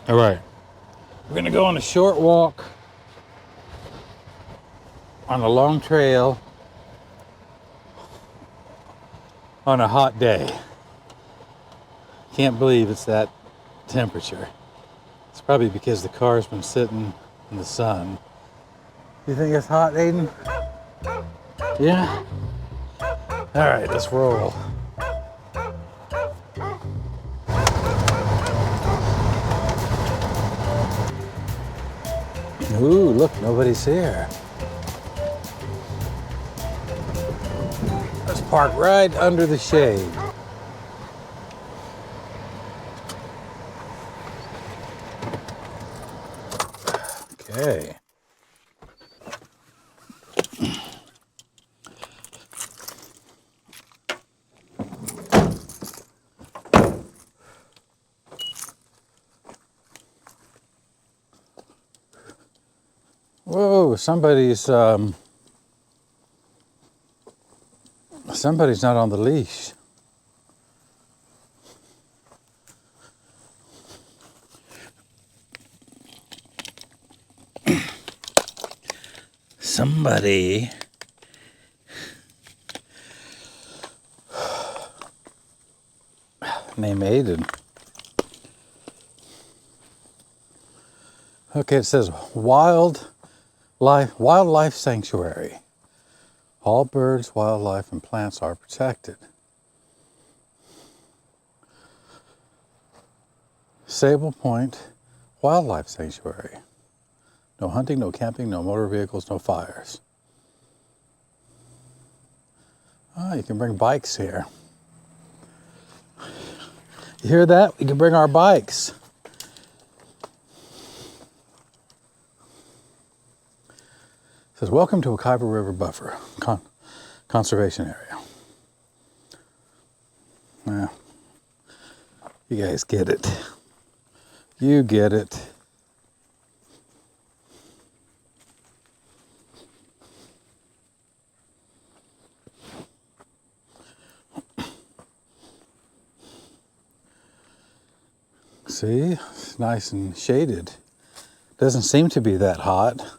All right, we're gonna go on a short walk on a long trail on a hot day. Can't believe it's that temperature. It's probably because the car's been sitting in the sun. You think it's hot, Aiden? Yeah? All right, let's roll. Ooh, look, nobody's here. Let's park right under the shade. Okay. Whoa, somebody's not on the leash. Somebody named Aiden. Okay, it says wildlife sanctuary. All birds, wildlife, and plants are protected. Sable Point Wildlife Sanctuary. No hunting, no camping, no motor vehicles, no fires. Oh, you can bring bikes here. You hear that? We can bring our bikes. It says, welcome to Aiiymee River Buffer Conservation Area. Well, you guys get it. You get it. See, it's nice and shaded. Doesn't seem to be that hot.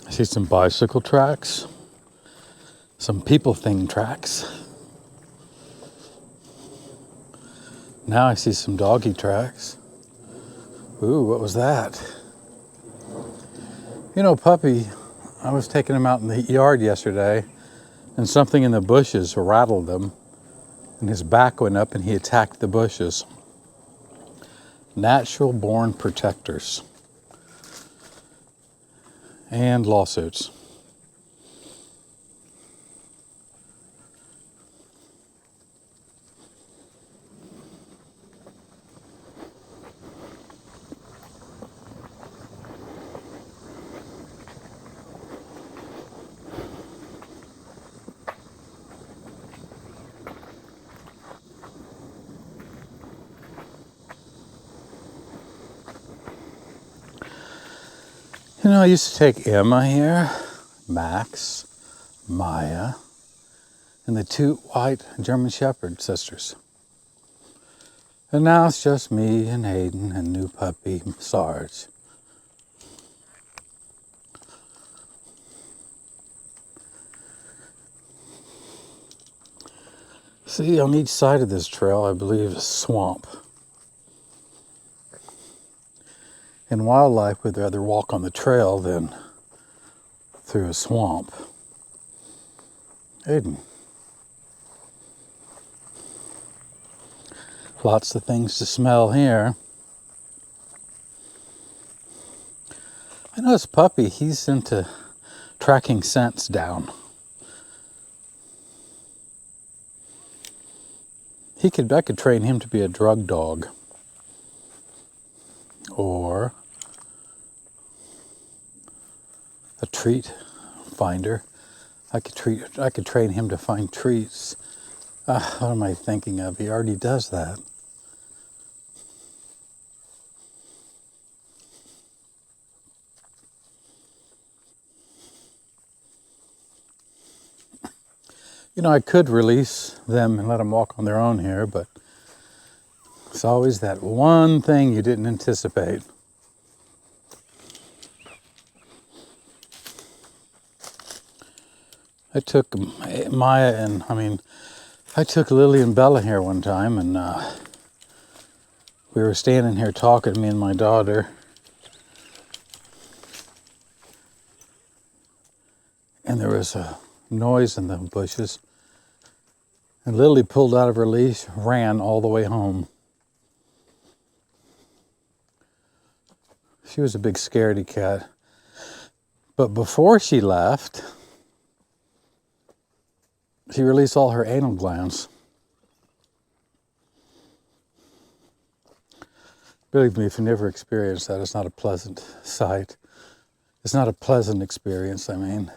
I see some bicycle tracks, some people thing tracks. Now I see some doggy tracks. Ooh, what was that? You know, Puppy, I was taking him out in the yard yesterday, and something in the bushes rattled him, and his back went up and he attacked the bushes. Natural born protectors. And lawsuits. You know, I used to take Emma here, Max, Maya, and the two white German Shepherd sisters. And now it's just me and Aiden and new puppy, Sarge. See, on each side of this trail, I believe, is swamp. In wildlife, we'd rather walk on the trail than through a swamp. Aiden. Lots of things to smell here. I know this Puppy, he's into tracking scents down. I could train him to be a drug dog. Or a treat finder. I could train him to find treats. What am I thinking of? He already does that. You know, I could release them and let them walk on their own here, but it's always that one thing you didn't anticipate. I took Maya and, I took Lily and Bella here one time, and we were standing here talking, me and my daughter. And there was a noise in the bushes. And Lily pulled out of her leash, ran all the way home. She was a big scaredy cat. But before she left, she released all her anal glands. Believe me, if you never experienced that, it's not a pleasant sight. It's not a pleasant experience, I mean.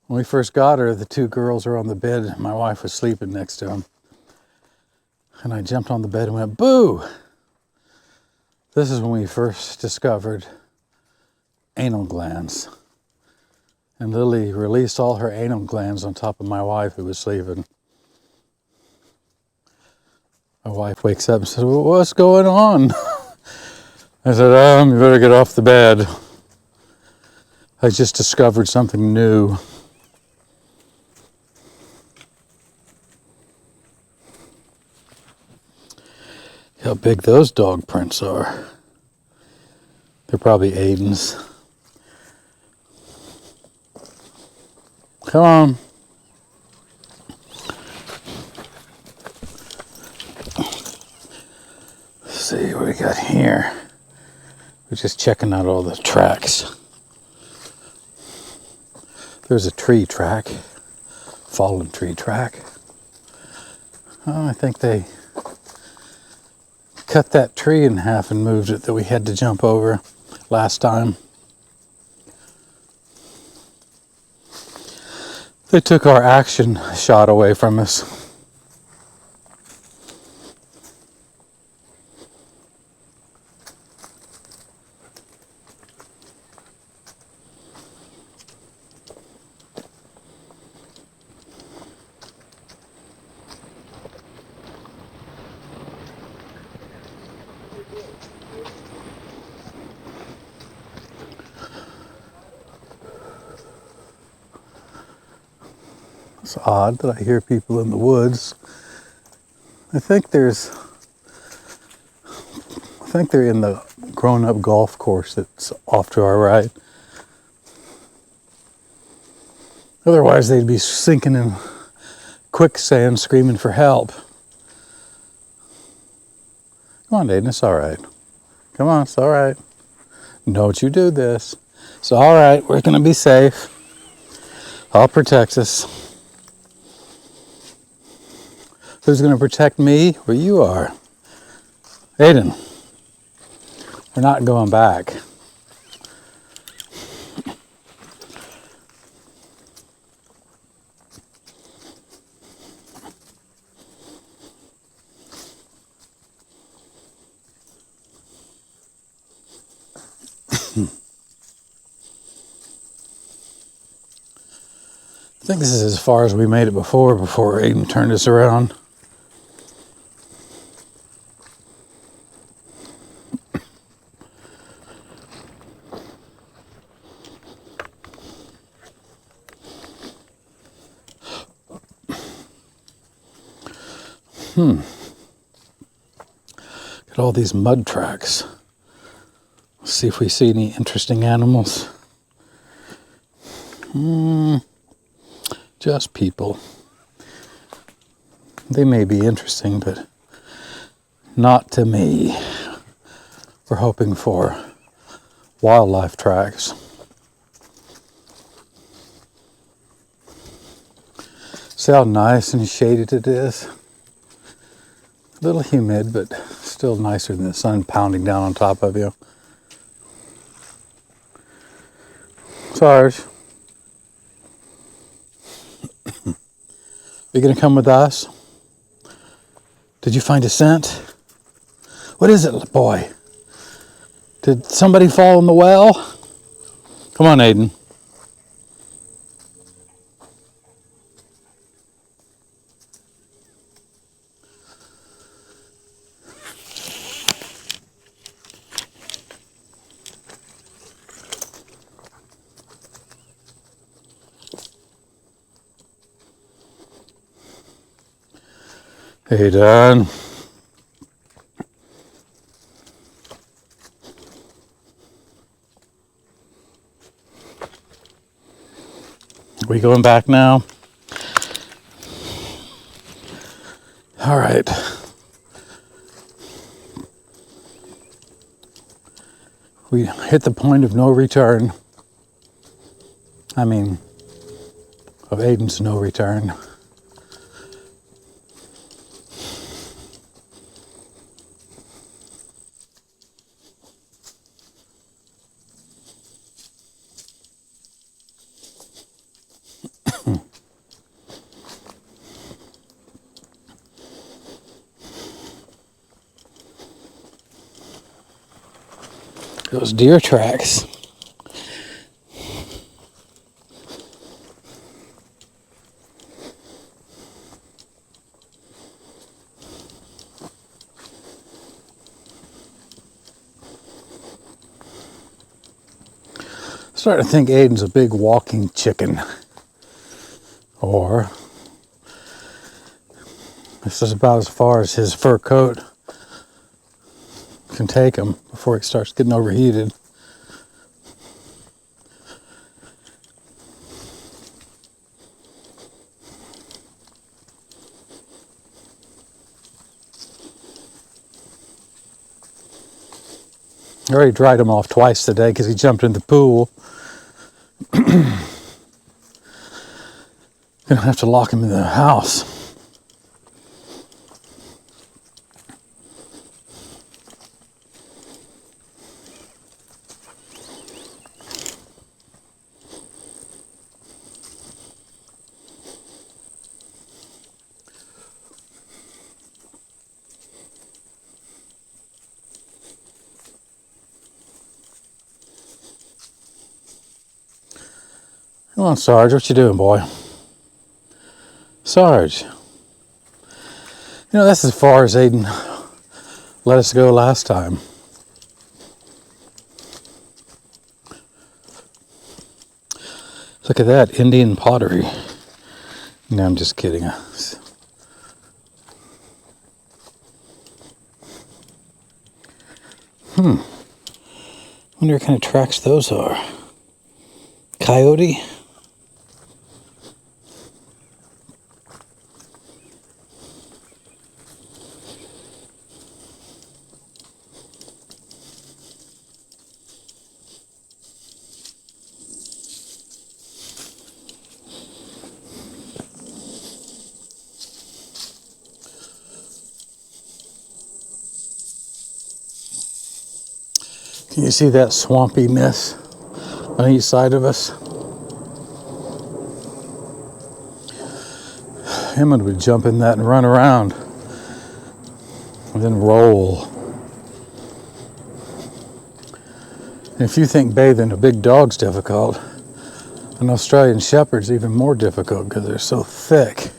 When we first got her, the two girls were on the bed. My wife was sleeping next to them. And I jumped on the bed and went, boo! This is when we first discovered anal glands. And Lily released all her anal glands on top of my wife, who was sleeping. My wife wakes up and says, well, what's going on? I said, you better get off the bed. I just discovered something new. How big those dog prints are. They're probably Aiden's. Come on. Let's see what we got here. We're just checking out all the tracks. There's a tree track, fallen tree track. Oh, I think they cut that tree in half and moved it that we had to jump over last time. They took our action shot away from us. It's odd that I hear people in the woods. I think they're in the grown-up golf course that's off to our right. Otherwise, they'd be sinking in quicksand, screaming for help. Come on, Aiden, it's all right. Come on, it's all right. Don't you do this. It's all right. We're going to be safe. I'll protect us. Who's going to protect me? Where you are. Aiden, we're not going back. I think this is as far as we made it before Aiden turned us around. Got all these mud tracks. Let's see if we see any interesting animals. Just people. They may be interesting, but not to me. We're hoping for wildlife tracks. See how nice and shaded it is? A little humid, but still nicer than the sun pounding down on top of you. Sarge, are you going to come with us? Did you find a scent? What is it, boy? Did somebody fall in the well? Come on, Aiden. Hey, Don. We going back now? All right. We hit the point of no return. I mean, of Aiden's no return. Those deer tracks. Starting to think Aiden's a big walking chicken. Or this is about as far as his fur coat can take him before he starts getting overheated. I already dried him off twice today because he jumped in the pool. Gonna have to lock him in the house. Come on, Sarge, what you doing, boy? Sarge. You know, that's as far as Aiden let us go last time. Look at that, Indian pottery. No, I'm just kidding. Wonder what kind of tracks those are. Coyote? Can you see that swampiness on each side of us? Emmett would jump in that and run around and then roll. And if you think bathing a big dog's difficult, an Australian Shepherd's even more difficult because they're so thick.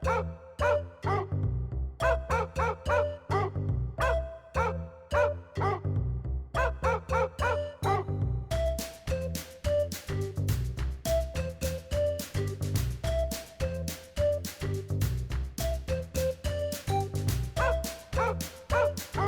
Wow.